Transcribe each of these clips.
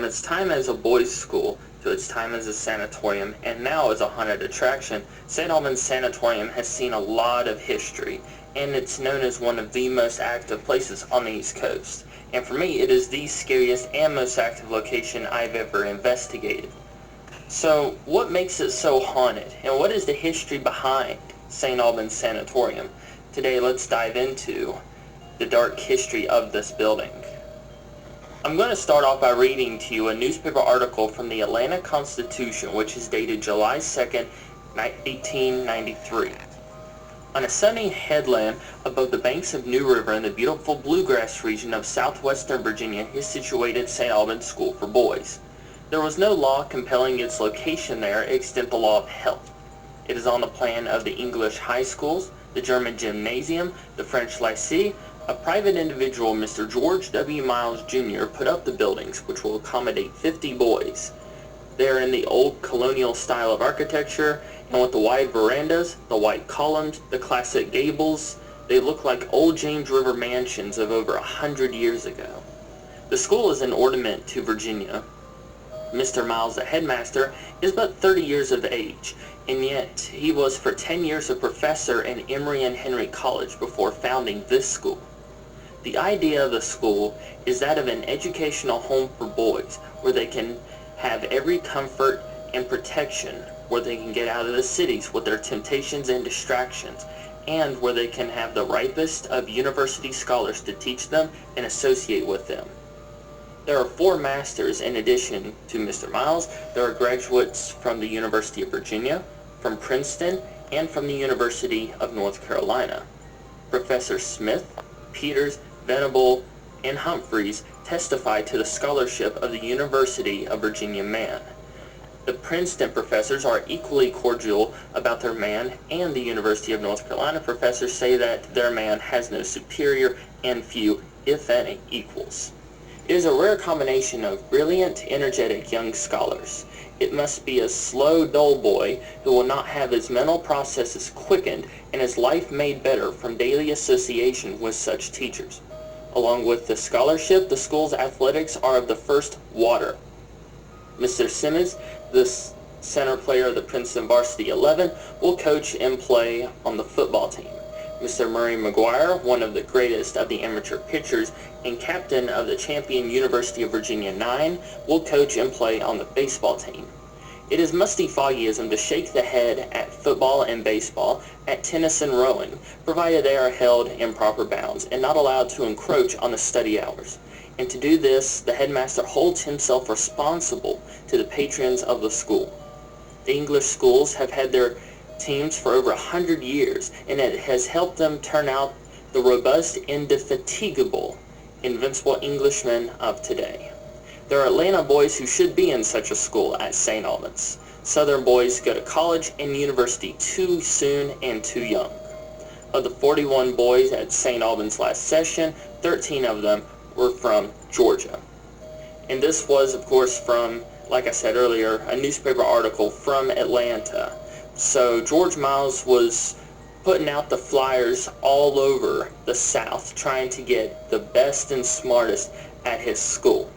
its time as a boys' school to its time as a sanatorium and now as a haunted attraction, St. Albans Sanatorium has seen a lot of history, and it's known as one of the most active places on the East Coast. And for me, it is the scariest and most active location I've ever investigated. So, what makes it so haunted, and what is the history behind St. Albans Sanatorium? Today, let's dive into the dark history of this building. I'm going to start off by reading to you a newspaper article from the Atlanta Constitution, which is dated July 2nd, 1893. On a sunny headland above the banks of New River in the beautiful bluegrass region of southwestern Virginia is situated St. Albans School for Boys. There was no law compelling its location there except the law of health. It is on the plan of the English high schools, the German gymnasium, the French lycée. A private individual, Mr. George W. Miles, Jr., put up the buildings, which will accommodate 50 boys. They are in the old colonial style of architecture, and with the wide verandas, the white columns, the classic gables, they look like old James River mansions of over 100 years ago. The school is an ornament to Virginia. Mr. Miles, the headmaster, is but 30 years of age, and yet he was for 10 years a professor in Emory and Henry College before founding this school. The idea of the school is that of an educational home for boys, where they can have every comfort and protection, where they can get out of the cities with their temptations and distractions, and where they can have the ripest of university scholars to teach them and associate with them. There are 4 masters in addition to Mr. Miles. There are graduates from the University of Virginia, from Princeton, and from the University of North Carolina. Professor Smith, Peters, Venable, and Humphreys testify to the scholarship of the University of Virginia man. The Princeton professors are equally cordial about their man, and the University of North Carolina professors say that their man has no superior and few, if any, equals. It is a rare combination of brilliant, energetic young scholars. It must be a slow, dull boy who will not have his mental processes quickened and his life made better from daily association with such teachers. Along with the scholarship, the school's athletics are of the first water. Mr. Simmons, the center player of the Princeton Varsity 11, will coach and play on the football team. Mr. Murray McGuire, one of the greatest of the amateur pitchers and captain of the champion University of Virginia 9, will coach and play on the baseball team. It is musty foggyism to shake the head at football and baseball, at tennis and rowing, provided they are held in proper bounds and not allowed to encroach on the study hours. And to do this, the headmaster holds himself responsible to the patrons of the school. The English schools have had their teams for over 100 years, and it has helped them turn out the robust, indefatigable, invincible Englishmen of today. There are Atlanta boys who should be in such a school as St. Albans. Southern boys go to college and university too soon and too young. Of the 41 boys at St. Albans last session, 13 of them were from Georgia. And this was, of course, from, like I said earlier, a newspaper article from Atlanta. So George Miles was putting out the flyers all over the South, trying to get the best and smartest at his school.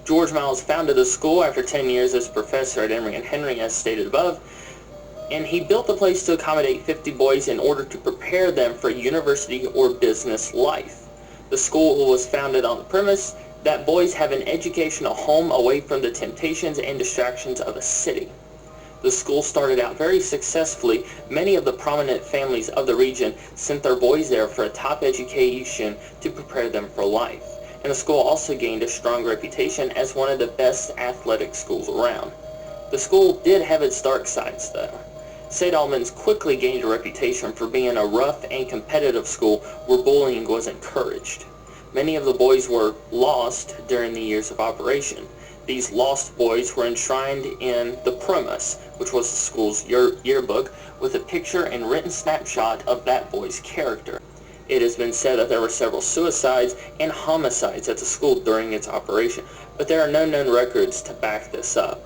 George Miles founded the school after 10 years as professor at Emory and Henry, as stated above, and he built the place to accommodate 50 boys in order to prepare them for university or business life. The school was founded on the premise that boys have an educational home away from the temptations and distractions of a city. The school started out very successfully. Many of the prominent families of the region sent their boys there for a top education to prepare them for life. And the school also gained a strong reputation as one of the best athletic schools around. The school did have its dark sides, though. St. Albans quickly gained a reputation for being a rough and competitive school where bullying was encouraged. Many of the boys were lost during the years of operation. These lost boys were enshrined in the premise, which was the school's yearbook, with a picture and written snapshot of that boy's character. It has been said that there were several suicides and homicides at the school during its operation, but there are no known records to back this up.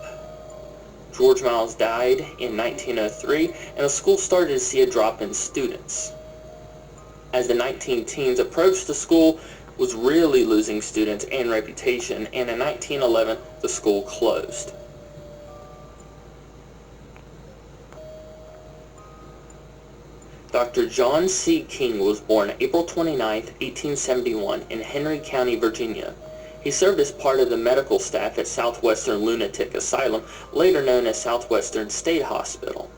George Miles died in 1903, and the school started to see a drop in students. As the 19 teens approached the school, was really losing students and reputation, and in 1911 the school closed. Dr. J.C King was born April 29, 1871 in Henry County, Virginia. He served as part of the medical staff at Southwestern Lunatic Asylum, later known as Southwestern State Hospital.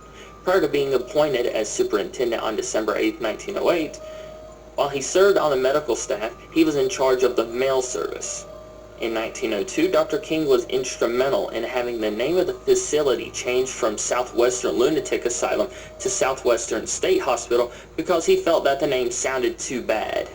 Prior to being appointed as superintendent on December 8, 1908, while he served on the medical staff, he was in charge of the mail service. In 1902, Dr. King was instrumental in having the name of the facility changed from Southwestern Lunatic Asylum to Southwestern State Hospital because he felt that the name sounded too bad.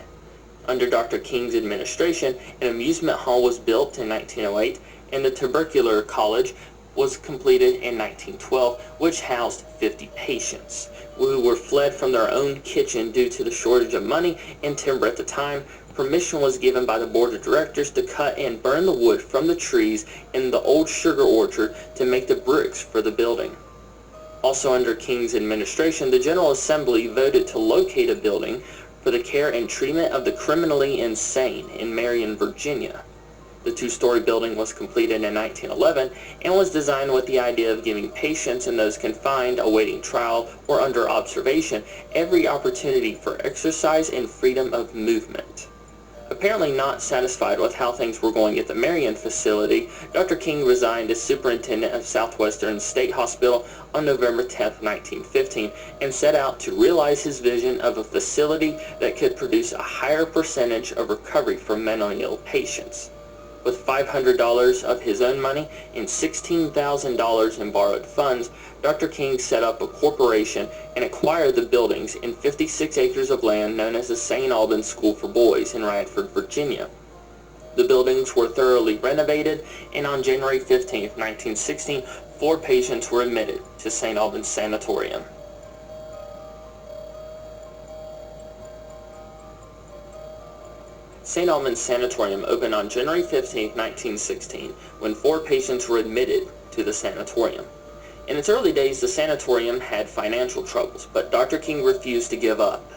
Under Dr. King's administration, an amusement hall was built in 1908, and the tubercular college was completed in 1912, which housed 50 patients who were fled from their own kitchen due to the shortage of money and timber at the time. Permission was given by the board of directors to cut and burn the wood from the trees in the old sugar orchard to make the bricks for the building. Also under King's administration, the General Assembly voted to locate a building for the care and treatment of the criminally insane in Marion, Virginia. The two-story building was completed in 1911 and was designed with the idea of giving patients and those confined, awaiting trial, or under observation every opportunity for exercise and freedom of movement. Apparently not satisfied with how things were going at the Marion facility, Dr. King resigned as superintendent of Southwestern State Hospital on November 10, 1915, and set out to realize his vision of a facility that could produce a higher percentage of recovery for mentally ill patients. With $500 of his own money and $16,000 in borrowed funds, Dr. King set up a corporation and acquired the buildings and 56 acres of land known as the St. Albans School for Boys in Radford, Virginia. The buildings were thoroughly renovated, and on January 15, 1916, 4 patients were admitted to St. Albans Sanatorium. St. Albans Sanatorium opened on January 15, 1916, when 4 patients were admitted to the sanatorium. In its early days, the sanatorium had financial troubles, but Dr. King refused to give up.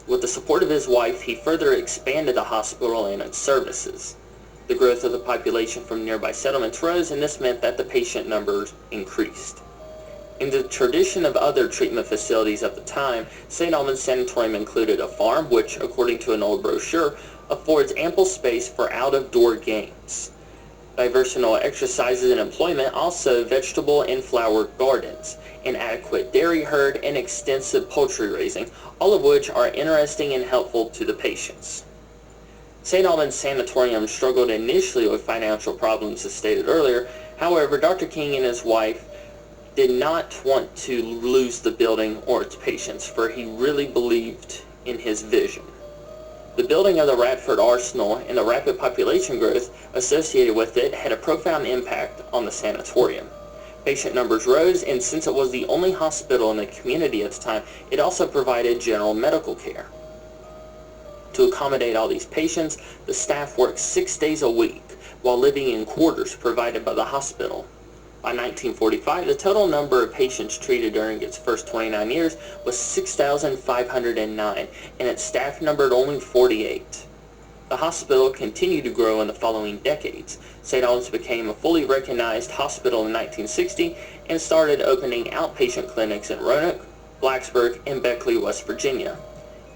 With the support of his wife, he further expanded the hospital and its services. The growth of the population from nearby settlements rose, and this meant that the patient numbers increased. In the tradition of other treatment facilities of the time, St. Albans Sanatorium included a farm, which, according to an old brochure, affords ample space for out-of-door games, diversional exercises and employment, also vegetable and flower gardens, an adequate dairy herd, and extensive poultry raising, all of which are interesting and helpful to the patients. St. Albans Sanatorium struggled initially with financial problems, as stated earlier. However, Dr. King and his wife did not want to lose the building or its patients, for he really believed in his vision. The building of the Radford Arsenal and the rapid population growth associated with it had a profound impact on the sanatorium. Patient numbers rose, and since it was the only hospital in the community at the time, it also provided general medical care. To accommodate all these patients, the staff worked 6 days a week while living in quarters provided by the hospital. By 1945, the total number of patients treated during its first 29 years was 6,509, and its staff numbered only 48. The hospital continued to grow in the following decades. St. Albans became a fully recognized hospital in 1960 and started opening outpatient clinics in Roanoke, Blacksburg, and Beckley, West Virginia.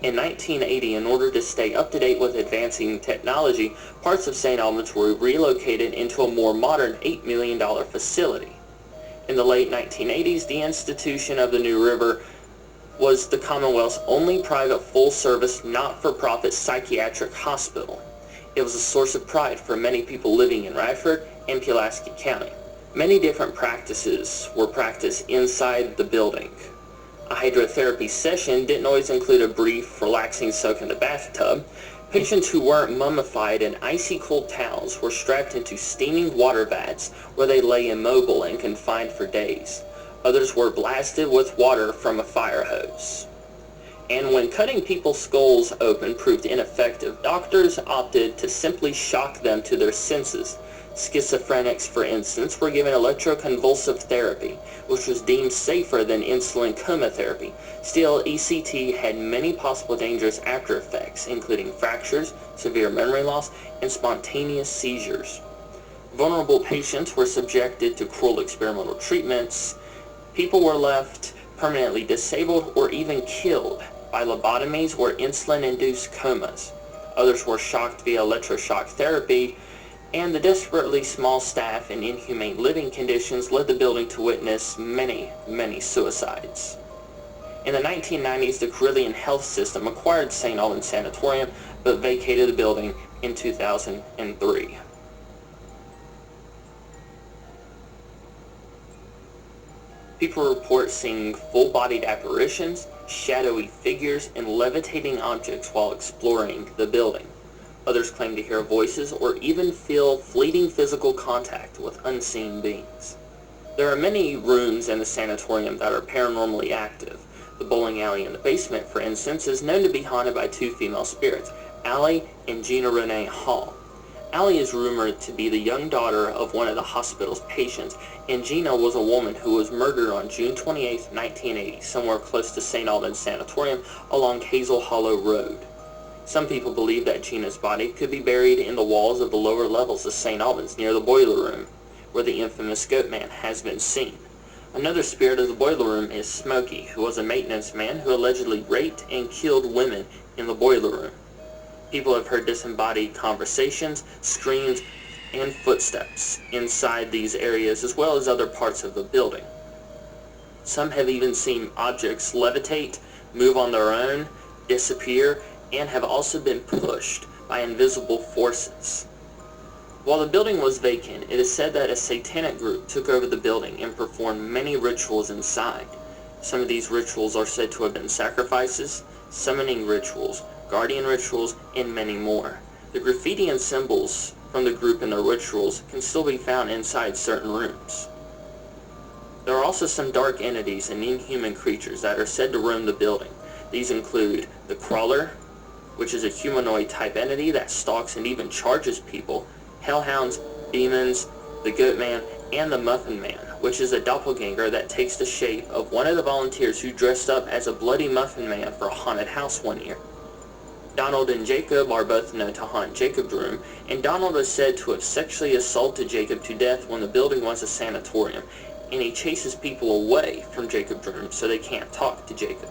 In 1980, in order to stay up to date with advancing technology, parts of St. Albans were relocated into a more modern $8 million facility. In the late 1980s, the institution of the New River was the Commonwealth's only private full-service, not-for-profit psychiatric hospital. It was a source of pride for many people living in Radford and Pulaski County. Many different practices were practiced inside the building. A hydrotherapy session didn't always include a brief, relaxing soak in the bathtub. Patients who weren't mummified in icy cold towels were strapped into steaming water vats where they lay immobile and confined for days. Others were blasted with water from a fire hose. And when cutting people's skulls open proved ineffective, doctors opted to simply shock them to their senses. Schizophrenics, for instance, were given electroconvulsive therapy, which was deemed safer than insulin coma therapy. Still, ECT had many possible dangerous after effects, including fractures, severe memory loss, and spontaneous seizures. Vulnerable patients were subjected to cruel experimental treatments. People were left permanently disabled or even killed by lobotomies or insulin-induced comas. Others were shocked via electroshock therapy, and the desperately small staff and inhumane living conditions led the building to witness many, many suicides. In the 1990s, the Carilion Health System acquired St. Albans Sanatorium, but vacated the building in 2003. People report seeing full-bodied apparitions, shadowy figures, and levitating objects while exploring the building. Others claim to hear voices or even feel fleeting physical contact with unseen beings. There are many rooms in the sanatorium that are paranormally active. The bowling alley in the basement, for instance, is known to be haunted by two female spirits, Allie and Gina Renee Hall. Allie is rumored to be the young daughter of one of the hospital's patients, and Gina was a woman who was murdered on June 28, 1980, somewhere close to St. Albans Sanatorium along Hazel Hollow Road. Some people believe that Gina's body could be buried in the walls of the lower levels of St. Albans near the boiler room, where the infamous Goat Man has been seen. Another spirit of the boiler room is Smokey, who was a maintenance man who allegedly raped and killed women in the boiler room. People have heard disembodied conversations, screams, and footsteps inside these areas as well as other parts of the building. Some have even seen objects levitate, move on their own, disappear, and have also been pushed by invisible forces. While the building was vacant, it is said that a satanic group took over the building and performed many rituals inside. Some of these rituals are said to have been sacrifices, summoning rituals, guardian rituals, and many more. The graffiti and symbols from the group and their rituals can still be found inside certain rooms. There are also some dark entities and inhuman creatures that are said to roam the building. These include the Crawler, which is a humanoid type entity that stalks and even charges people, hellhounds, demons, the Goat Man, and the Muffin Man, which is a doppelganger that takes the shape of one of the volunteers who dressed up as a bloody Muffin Man for a haunted house one year. Donald and Jacob are both known to haunt Jacob's room, and Donald is said to have sexually assaulted Jacob to death when the building was a sanatorium, and he chases people away from Jacob's room so they can't talk to Jacob.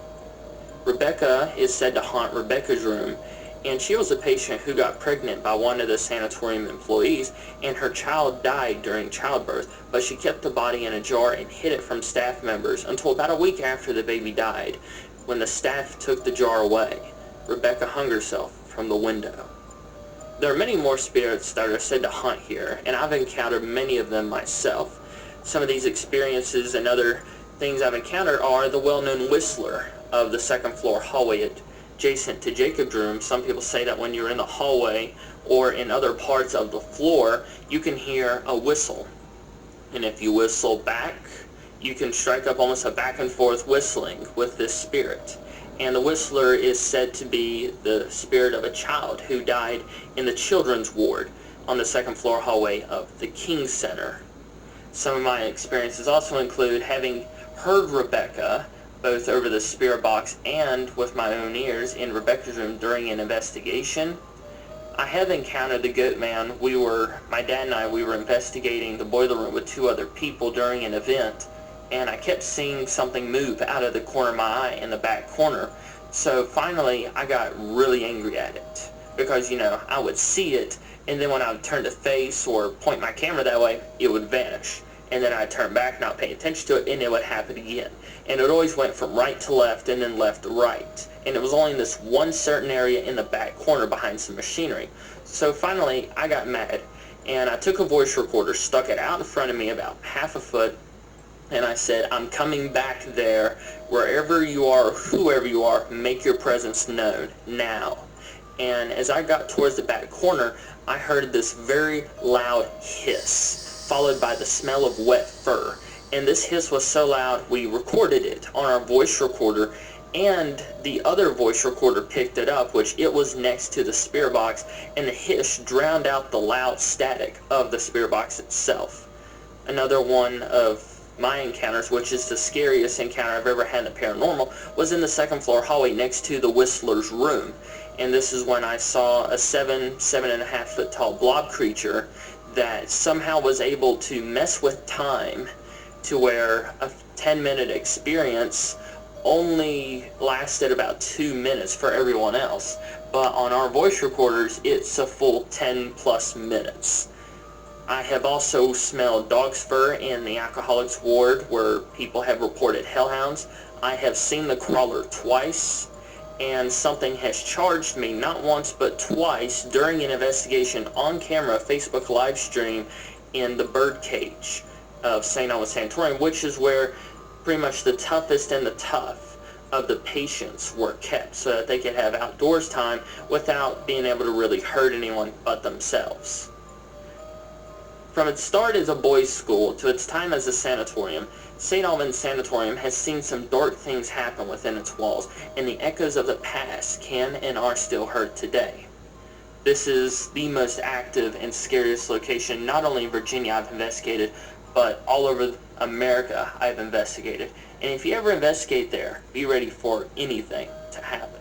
Rebecca is said to haunt Rebecca's room, and she was a patient who got pregnant by one of the sanatorium employees, and her child died during childbirth, but she kept the body in a jar and hid it from staff members until about a week after the baby died, when the staff took the jar away. Rebecca hung herself from the window. There are many more spirits that are said to haunt here, and I've encountered many of them myself. Some of these experiences and other things I've encountered are the well-known whistler of the second floor hallway adjacent to Jacob's room. Some people say that when you're in the hallway or in other parts of the floor, you can hear a whistle. And if you whistle back, you can strike up almost a back and forth whistling with this spirit. And the whistler is said to be the spirit of a child who died in the children's ward on the second floor hallway of the King Center. Some of my experiences also include having heard Rebecca both over the spirit box and with my own ears in Rebecca's room during an investigation. I have encountered the Goat Man. My dad and I were investigating the boiler room with two other people during an event, and I kept seeing something move out of the corner of my eye in the back corner. So finally, I got really angry at it because, I would see it, and then when I would turn to face or point my camera that way, it would vanish. And then I'd turn back, not pay attention to it, and it would happen again. And it always went from right to left and then left to right. And it was only in this one certain area in the back corner behind some machinery. So finally, I got mad, and I took a voice recorder, stuck it out in front of me about half a foot, and I said, "I'm coming back there. Wherever you are, whoever you are, make your presence known now." And as I got towards the back corner, I heard this very loud hiss, followed by the smell of wet fur. And this hiss was so loud, we recorded it on our voice recorder, And the other voice recorder picked it up, which it was next to the spirit box, and the hiss drowned out the loud static of the spirit box itself. Another one of my encounters, which is the scariest encounter I've ever had in the paranormal, was in the second floor hallway next to the Whistler's room. And this is when I saw a 7.5 foot tall blob creature that somehow was able to mess with time to where a 10-minute experience only lasted about 2 minutes for everyone else, but on our voice recorders it's a full 10 plus minutes. I have also smelled dog's fur in the alcoholics ward where people have reported hellhounds. I have seen the crawler twice, and something has charged me not once but twice during an investigation on camera Facebook live stream in the birdcage of St. Albans Sanatorium, which is where pretty much the toughest and the tough of the patients were kept so that they could have outdoors time without being able to really hurt anyone but themselves. From its start as a boys' school to its time as a sanatorium, St. Albans Sanatorium has seen some dark things happen within its walls, and the echoes of the past can and are still heard today. This is the most active and scariest location not only in Virginia I've investigated, but all over America I've investigated. And if you ever investigate there, be ready for anything to happen.